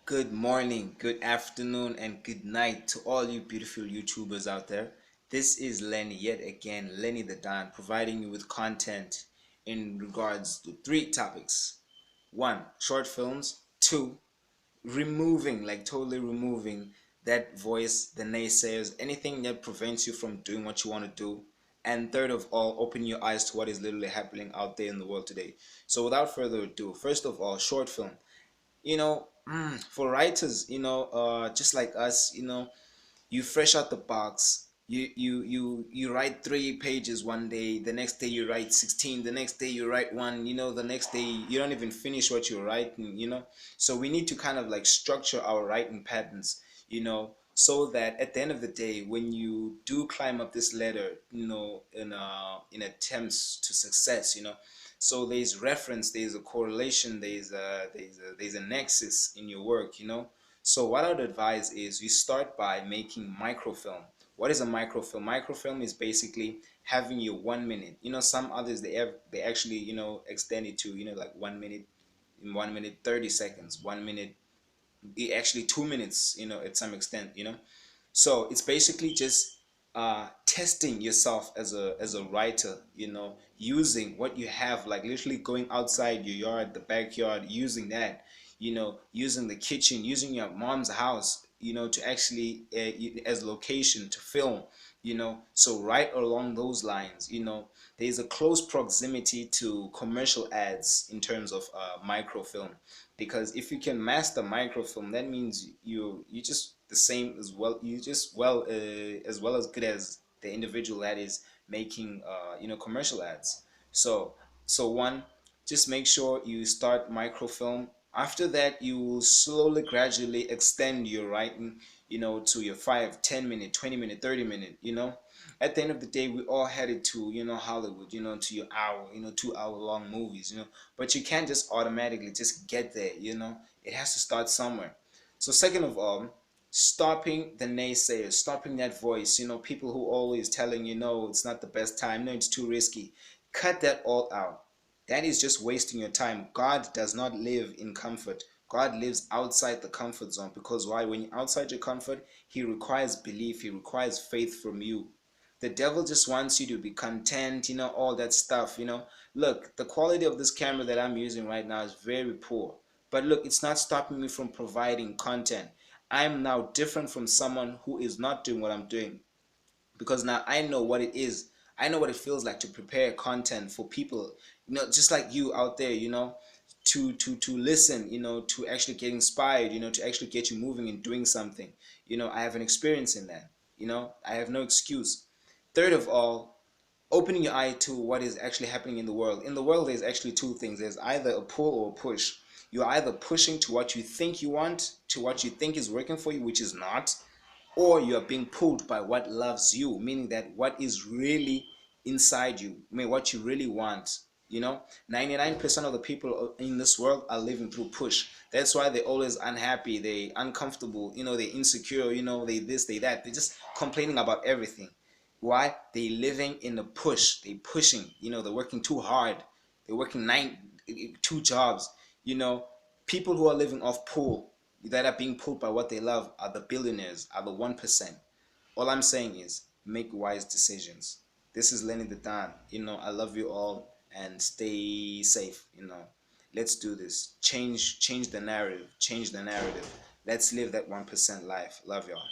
Good morning, good afternoon, and good night to all you beautiful YouTubers out there. This is Lenny yet again, Lenny the Don, providing you with content in regards to three topics. One, short films. Two, removing, like totally removing that voice, the naysayers, anything that prevents you from doing what you want to do. And third of all, open your eyes to what is literally happening out there in the world today. So without further ado, first of all, short film. For writers, just like us, you fresh out the box. You write 3 pages one day, the next day you write 16, the next day you write one, the next day you don't even finish what you're writing. So we need to kind of like structure our writing patterns, so that at the end of the day, when you do climb up this ladder, in attempts to success, so there's reference, there's a correlation, there's a nexus in your work. So what I'd advise is you start by making microfilm. What is a microfilm? Microfilm is basically having your 1 minute. Some others they actually extend it to like 1 minute, in 1 minute 30 seconds, 1 minute, actually 2 minutes. At some extent. So it's basically just testing yourself as a writer, using what you have, like literally going outside your yard, the backyard, using that, using the kitchen, using your mom's house, to actually as location to film. So right along those lines, there's a close proximity to commercial ads in terms of microfilm, because if you can master microfilm, that means you just the same as well, you just as well as good as the individual that is making commercial ads. So one, just make sure you start microfilm. After that, you will slowly gradually extend your writing, to your 5, 10 minute, 20 minute, 30 minute. At the end of the day, we all headed to Hollywood, to your hour, 2 hour long movies. But you can't just automatically just get there. It has to start somewhere. So second of all, stopping the naysayers, stopping that voice, people who always telling it's not the best time, no, it's too risky. Cut that all out. That is just wasting your time. God does not live in comfort. God lives outside the comfort zone, because why? When you're outside your comfort, he requires belief, he requires faith from you. The devil just wants you to be content, all that stuff. Look, the quality of this camera that I'm using right now is very poor, but look, it's not stopping me from providing content. I'm now different from someone who is not doing what I'm doing, because now I know what it is. I know what it feels like to prepare content for people, just like you out there, to listen, to actually get inspired, to actually get you moving and doing something. I have an experience in that. I have no excuse. Third of all, opening your eye to what is actually happening in the world. In the world, there's actually two things. There's either a pull or a push. You're either pushing to what you think you want, to what you think is working for you, which is not, or you are being pulled by what loves you, meaning that what is really inside you, what you really want. 99% of the people in this world are living through push. That's why they're always unhappy, they uncomfortable, they're insecure, they this, they that, they're just complaining about everything. Why? They living in the push, they pushing, they're working too hard, they're working 2 jobs. you know People who are living off pull, that are being pulled by what they love, are the billionaires, are the 1%. All I'm saying is make wise decisions. This is Lenny the Don. I love you all, and stay safe. Let's do this. Change the narrative. Change the narrative. Let's live that 1% life. Love y'all.